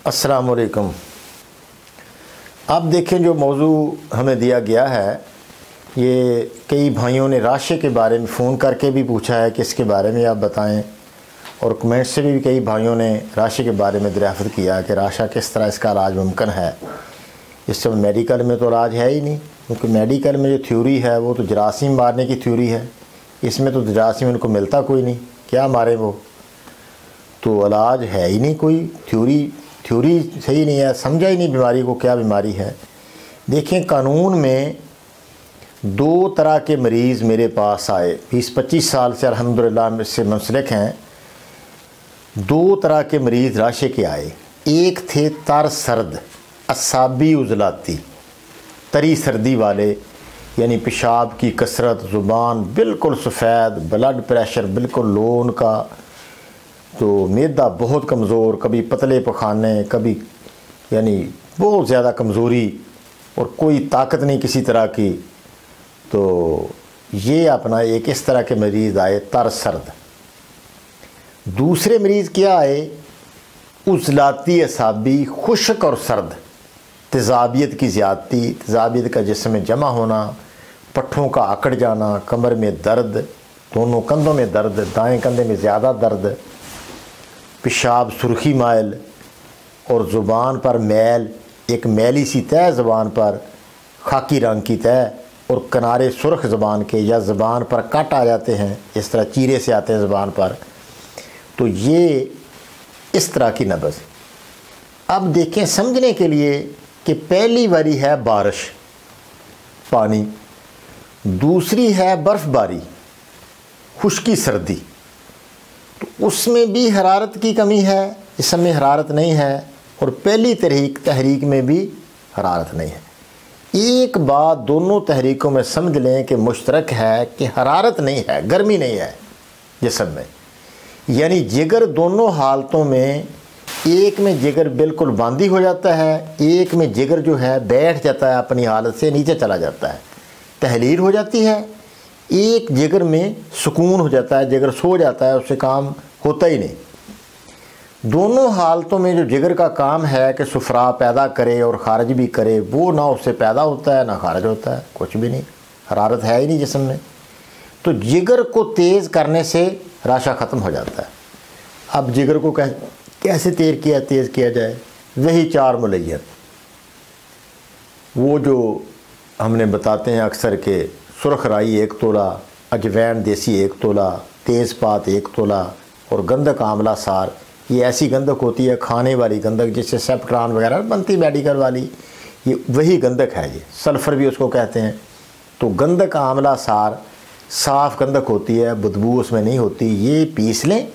अस्सलाम वालेकुम। अब देखें जो मौजू हमें दिया गया है, ये कई भाइयों ने राशे के बारे में फ़ोन करके भी पूछा है कि इसके बारे में आप बताएं, और कमेंट से भी कई भाइयों ने राशे के बारे में दरियाफ़त किया कि राशा किस तरह इसका इलाज मुमकिन है। इस समय मेडिकल में तो इलाज है ही नहीं, क्योंकि मेडिकल में जो थ्योरी है वो तो जरासीम मारने की थ्योरी है। इसमें तो जरासीम उनको मिलता कोई नहीं, क्या मारे वो, तो इलाज है ही नहीं कोई। थ्योरी सही नहीं है, समझा ही नहीं बीमारी को क्या बीमारी है। देखें, कानून में दो तरह के मरीज़ मेरे पास आए, 20-25 साल से अल्हम्दुलिल्लाह इससे मुंसलिक हैं। दो तरह के मरीज़ राशे के आए। एक थे तर सर्द असाबी उजलाती, तरी सर्दी वाले, यानी पेशाब की कसरत, ज़ुबान बिल्कुल सफ़ेद, ब्लड प्रेशर बिल्कुल लो उनका, तो मैदा बहुत कमज़ोर, कभी पतले पखाने, कभी यानी बहुत ज़्यादा कमज़ोरी और कोई ताकत नहीं किसी तरह की। तो ये अपना एक इस तरह के मरीज़ आए तर सर्द। दूसरे मरीज़ क्या आए, उजलाती असाबी, खुश्क और सर्द, तेज़ाबियत की ज़्यादती, तेज़ाबियत का जिस्म में जमा होना, पट्ठों का अकड़ जाना, कमर में दर्द, दोनों कंधों में दर्द, दाएं कंधे में ज़्यादा दर्द, पेशाब सुर्खी माइल और ज़ुबान पर मैल, एक मैली सी तय ज़ुबान पर, खाकी रंग की तय, और किनारे सुर्ख ज़ुबान के, या ज़ुबान पर कट आ जाते हैं, इस तरह चीरे से आते हैं ज़ुबान पर। तो ये इस तरह की नब्ज़। अब देखें समझने के लिए कि पहली वाली है बारिश पानी, दूसरी है बर्फ़बारी खुश्की सर्दी। तो उसमें भी हरारत की कमी है, इसमें हरारत नहीं है, और पहली तहरीक में भी हरारत नहीं है। एक बात दोनों तहरीकों में समझ लें कि मुश्तरक है कि हरारत नहीं है, गर्मी नहीं है जिस्म में, यानी जिगर दोनों हालतों में, एक में जिगर बिल्कुल बांदी हो जाता है, एक में जिगर जो है बैठ जाता है, अपनी हालत से नीचे चला जाता है, तहलील हो जाती है। एक जिगर में सुकून हो जाता है, जिगर सो जाता है, उससे काम होता ही नहीं। दोनों हालतों में जो जिगर का काम है कि सुफरा पैदा करे और ख़ारिज भी करे, वो ना उससे पैदा होता है ना ख़ारिज होता है, कुछ भी नहीं, हरारत है ही नहीं जिस्म में। तो जिगर को तेज़ करने से राशा ख़त्म हो जाता है। अब जिगर को कैसे तेज़ किया जाए, वही 4 मुलय्यन, वो जो हमने बताते हैं अक्सर के सुरख राई 1 तोला, अजवैन देसी 1 तोला, तेज़पात 1 तोला, और गंधक आंवला सार। ये ऐसी गंधक होती है खाने वाली गंधक, जिससे सेप्ट्रान वगैरह बनती मेडिकल वाली, ये वही गंधक है, ये सल्फ़र भी उसको कहते हैं। तो गंधक आंवला सार साफ़ गंधक होती है, बदबू उसमें नहीं होती। ये पीस लें,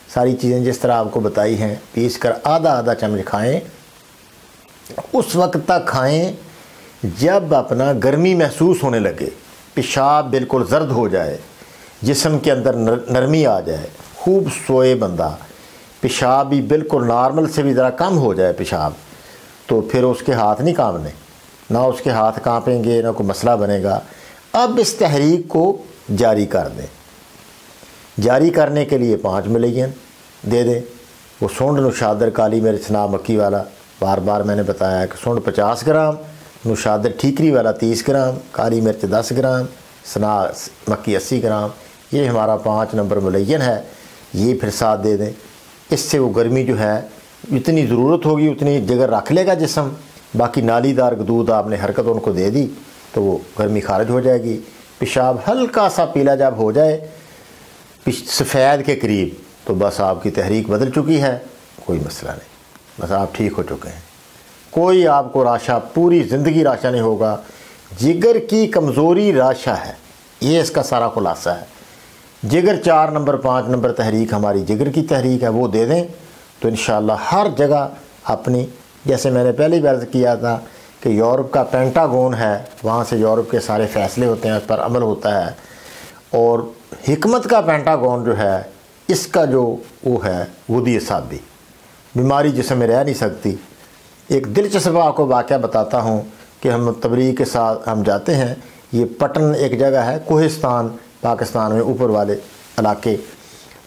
सारी चीज़ें जिस तरह आपको बताई हैं, पीस कर आधा चम्मच खाएँ। उस वक्त तक खाएँ जब अपना गर्मी महसूस होने लगे, पेशाब बिल्कुल जर्द हो जाए, जिस्म के अंदर नरमी आ जाए, खूब सोए बंदा, पेशाब भी बिल्कुल नॉर्मल से भी ज़रा कम हो जाए पेशाब, तो फिर उसके हाथ नहीं कांपने, ना उसके हाथ कांपेंगे, ना कोई मसला बनेगा। अब इस तहरीक को जारी कर दें। जारी करने के लिए 5 मुलय्यन दे दें। वो सूंड नुशादर काली मिर्च ना मक्की वाला, बार बार मैंने बताया कि सूंड 50 ग्राम, नुशादर ठीकरी वाला 30 ग्राम, काली मिर्च 10 ग्राम, सना मक्की 80 ग्राम, ये हमारा 5 नंबर मुलय्यन है। ये फिर साथ दे दें। इससे वो गर्मी जो है जितनी ज़रूरत होगी उतनी जगह रख लेगा जिस्म। बाकी नालीदार दूध आपने हरकत उनको दे दी तो वो गर्मी खारिज हो जाएगी। पेशाब हल्का सा पीला जब हो जाए सफ़ेद के करीब, तो बस आपकी तहरीक बदल चुकी है, कोई मसला नहीं, बस आप ठीक हो चुके हैं। कोई आपको राशा पूरी ज़िंदगी राशा नहीं होगा। जिगर की कमज़ोरी राशा है, ये इसका सारा खुलासा है। जिगर 4 नंबर 5 नंबर तहरीक हमारी जिगर की तहरीक है, वो दे दें तो इंशाअल्लाह हर जगह अपनी, जैसे मैंने पहले भी अर्ज़ किया था कि यूरोप का पेंटागन है, वहाँ से यूरोप के सारे फ़ैसले होते हैं, उस पर अमल होता है। और हिकमत का पेंटागन जो है, इसका जो वो है वुदी असाबी, बीमारी जिसमें रह नहीं सकती। एक दिलचस्प आपको वाक़या बताता हूँ कि हम तबलीग के साथ हम जाते हैं, ये पटन एक जगह है कोहिस्तान पाकिस्तान में ऊपर वाले इलाके,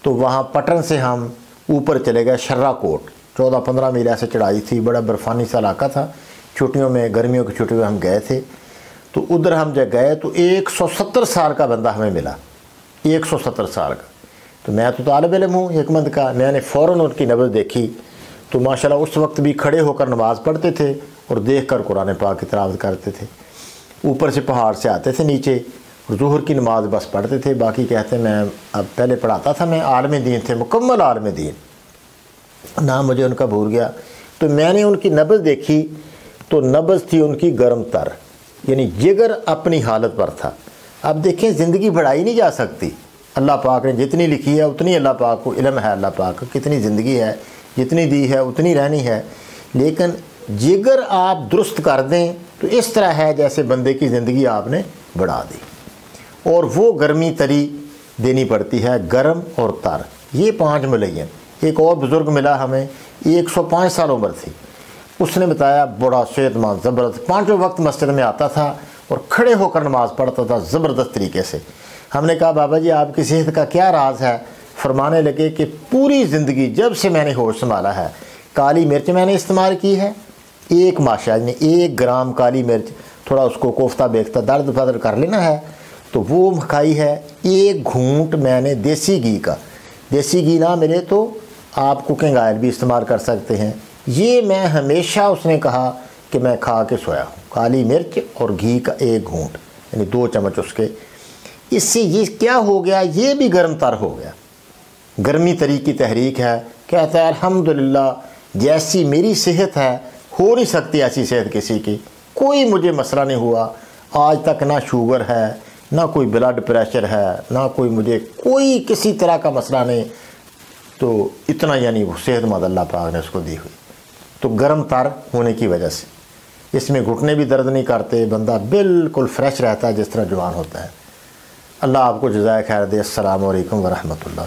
तो वहाँ पटन से हम ऊपर चले गए शर्रा कोट, 14-15 मील ऐसे चढ़ाई थी, बड़ा बर्फ़ानी सा इलाका था। छुट्टियों में, गर्मियों की छुट्टियों में हम गए थे, तो उधर हम जब गए तो 170 साल का बंदा हमें मिला, 170 साल का। तो मैं तो तालिब इल्म हूँ हिकमत का, मैंने फ़ौरन उनकी नब्ज़ देखी तो माशाल्लाह उस वक्त भी खड़े होकर नमाज़ पढ़ते थे और देख कर कुरान पाक की तिलावत करते थे। ऊपर से पहाड़ से आते थे नीचे, ज़ुहर की नमाज़ बस पढ़ते थे, बाकी कहते मैं अब पहले पढ़ाता था, मैं आलम दीन थे, मुकम्मल आलम दीन, नाम मुझे उनका भूल गया। तो मैंने उनकी नब्ज़ देखी तो नब्ज़ थी उनकी गर्म तर, यानी जिगर अपनी हालत पर था। अब देखें, ज़िंदगी बढ़ाई नहीं जा सकती, अल्लाह पाक ने जितनी लिखी है उतनी अल्लाह पाक को इल्म है, अल्लाह पाक कितनी ज़िंदगी है, जितनी दी है उतनी रहनी है। लेकिन जिगर आप दुरुस्त कर दें तो इस तरह है जैसे बंदे की ज़िंदगी आपने बढ़ा दी। और वो गर्मी तरी देनी पड़ती है, गर्म और तर, ये 5 मुलय्यन। एक और बुज़ुर्ग मिला हमें, 105 साल उम्र थी, उसने बताया बड़ा सेहतमंद ज़बरदस्त, 5 वक्त मस्जिद में आता था और खड़े होकर नमाज़ पढ़ता था ज़बरदस्त तरीके से। हमने कहा बाबा जी आपकी सेहत का क्या राज है? फरमाने लगे कि पूरी ज़िंदगी जब से मैंने होश संभाला है, काली मिर्च मैंने इस्तेमाल की है, एक माशा ने 1 ग्राम काली मिर्च, थोड़ा उसको कोफ्ता बेख्ता दर्द फदर कर लेना है तो वो खाई है। 1 घूंट मैंने देसी घी का, देसी घी ना मिले तो आप कुकिंग ऑयल भी इस्तेमाल कर सकते हैं, ये मैं हमेशा, उसने कहा कि मैं खा के सोया हूँ, काली मिर्च और घी का 1 घूंट, यानी 2 चम्मच उसके। इससे ये क्या हो गया, ये भी गर्म तर हो गया, गर्मी तरी की तहरीक है। कहता है अल्हम्दुलिल्लाह जैसी मेरी सेहत है, हो नहीं सकती ऐसी सेहत किसी की, कोई मुझे मसला नहीं हुआ आज तक, ना शुगर है, ना कोई ब्लड प्रेशर है, ना कोई मुझे कोई किसी तरह का मसला नहीं। तो इतना यानी वो सेहतमंद अल्लाह पाक ने उसको दी हुई। तो गर्म तर होने की वजह से इसमें घुटने भी दर्द नहीं करते, बंदा बिल्कुल फ्रेश रहता है जिस तरह जवान होता है। अल्लाह आपको जज़ाए खैर दे। अस्सलामु अलैकुम व रहमतुल्लाह।